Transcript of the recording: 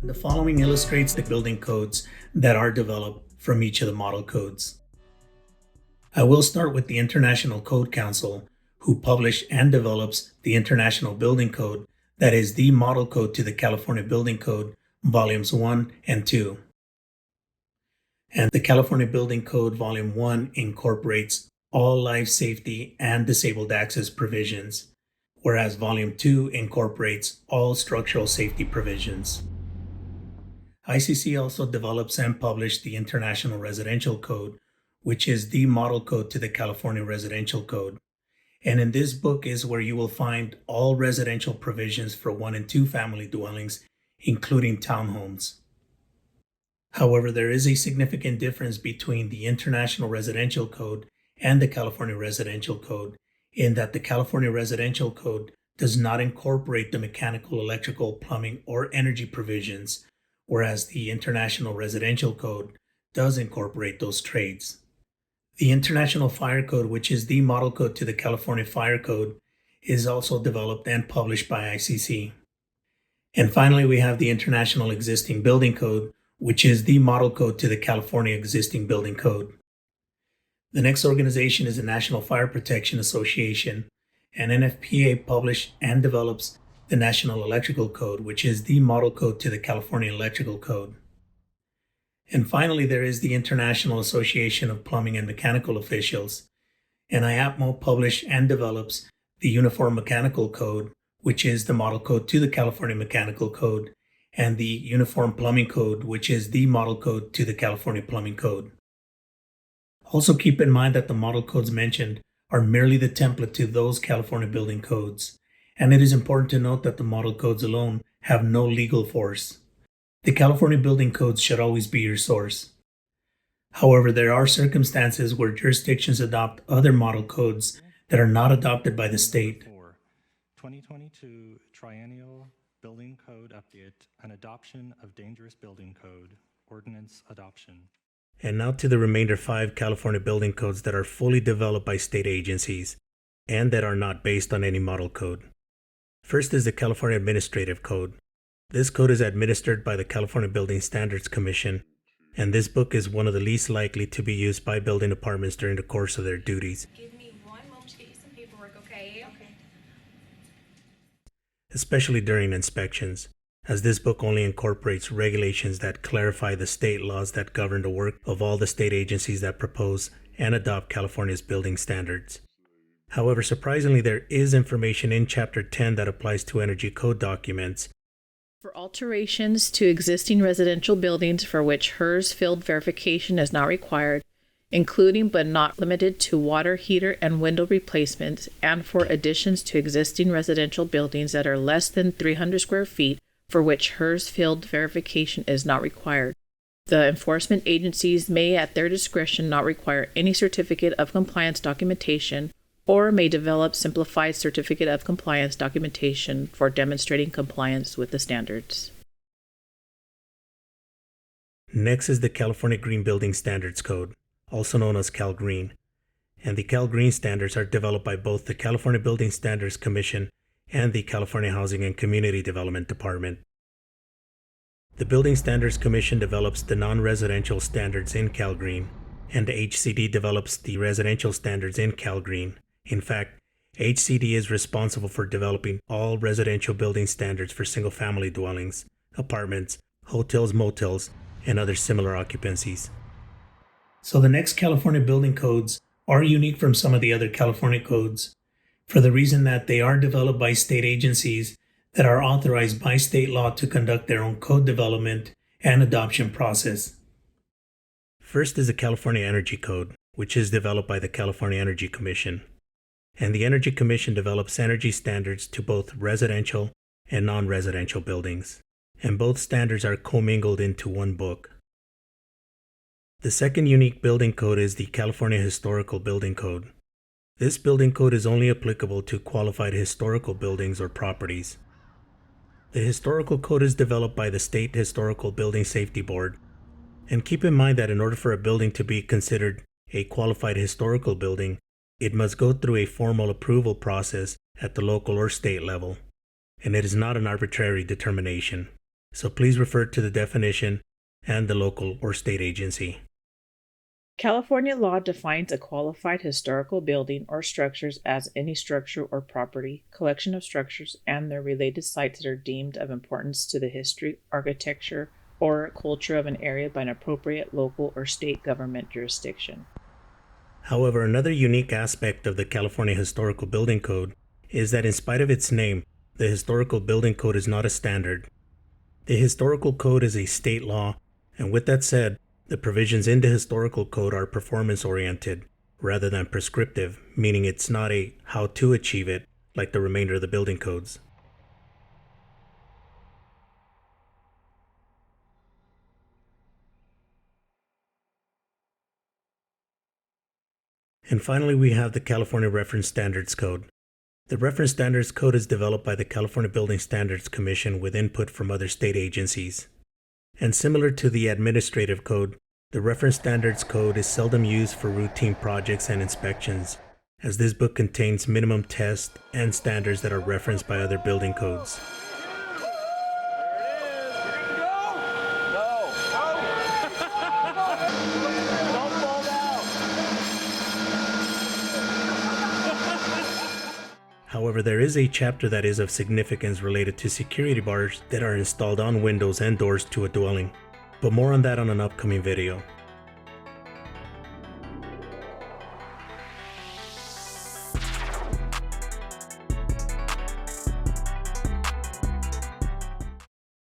The following illustrates the building codes that are developed from each of the model codes. I will start with the International Code Council, who published and develops the International Building Code, that is the model code to the California Building Code, Volumes 1 and 2. And the California Building Code Volume 1 incorporates all life safety and disabled access provisions, whereas Volume 2 incorporates all structural safety provisions. ICC also develops and published the International Residential Code, which is the model code to the California Residential Code. And in this book is where you will find all residential provisions for 1 and 2 family dwellings, including townhomes. However, there is a significant difference between the International Residential Code and the California Residential Code, in that the California Residential Code does not incorporate the mechanical, electrical, plumbing, or energy provisions, whereas the International Residential Code does incorporate those trades. The International Fire Code, which is the model code to the California Fire Code, is also developed and published by ICC. And finally, we have the International Existing Building Code, which is the model code to the California Existing Building Code. The next organization is the National Fire Protection Association, and NFPA published and develops the National Electrical Code, which is the model code to the California Electrical Code. And finally, there is the International Association of Plumbing and Mechanical Officials, and IAPMO published and develops the Uniform Mechanical Code, which is the model code to the California Mechanical Code, and the Uniform Plumbing Code, which is the model code to the California Plumbing Code. Also keep in mind that the model codes mentioned are merely the template to those California building codes, and it is important to note that the model codes alone have no legal force. The California building codes should always be your source. However, there are circumstances where jurisdictions adopt other model codes that are not adopted by the state. 2022 Triennial Building Code Update and Adoption of Dangerous Building Code, Ordinance Adoption. And now to the remainder 5 California building codes that are fully developed by state agencies and that are not based on any model code. First is the California Administrative Code. This code is administered by the California Building Standards Commission, and this book is one of the least likely to be used by building departments during the course of their duties. Give me one moment to get you some paperwork, okay? Okay. Especially during inspections, as this book only incorporates regulations that clarify the state laws that govern the work of all the state agencies that propose and adopt California's building standards. However, surprisingly, there is information in Chapter 10 that applies to energy code documents. For alterations to existing residential buildings for which HERS field verification is not required, including but not limited to water heater and window replacements, and for additions to existing residential buildings that are less than 300 square feet for which HERS field verification is not required. The enforcement agencies may at their discretion not require any certificate of compliance documentation or may develop simplified certificate of compliance documentation for demonstrating compliance with the standards. Next is the California Green Building Standards Code, also known as CAGreen, and the CAGreen standards are developed by both the California Building Standards Commission and the California Housing and Community Development Department. The Building Standards Commission develops the non-residential standards in CAGreen, and the HCD develops the residential standards in CAGreen. In fact, HCD is responsible for developing all residential building standards for single-family dwellings, apartments, hotels, motels, and other similar occupancies. So the next California building codes are unique from some of the other California codes, for the reason that they are developed by state agencies that are authorized by state law to conduct their own code development and adoption process. First is the California Energy Code, which is developed by the California Energy Commission. And the Energy Commission develops energy standards to both residential and non-residential buildings, and both standards are commingled into one book. The second unique building code is the California Historical Building Code. This building code is only applicable to qualified historical buildings or properties. The Historical Code is developed by the State Historical Building Safety Board, and keep in mind that in order for a building to be considered a qualified historical building, it must go through a formal approval process at the local or state level, and it is not an arbitrary determination. so please refer to the definition and the local or state agency. California law defines a qualified historical building or structures as any structure or property, collection of structures, and their related sites that are deemed of importance to the history, architecture, or culture of an area by an appropriate local or state government jurisdiction. However, another unique aspect of the California Historical Building Code is that in spite of its name, the Historical Building Code is not a standard. The Historical Code is a state law, and with that said, the provisions in the Historical Code are performance-oriented rather than prescriptive, meaning it's not a how to achieve it like the remainder of the building codes. And finally, we have the California Reference Standards Code. The Reference Standards Code is developed by the California Building Standards Commission with input from other state agencies. And similar to the Administrative Code, the Reference Standards Code is seldom used for routine projects and inspections, as this book contains minimum tests and standards that are referenced by other building codes. However, there is a chapter that is of significance related to security bars that are installed on windows and doors to a dwelling, but more on that on an upcoming video.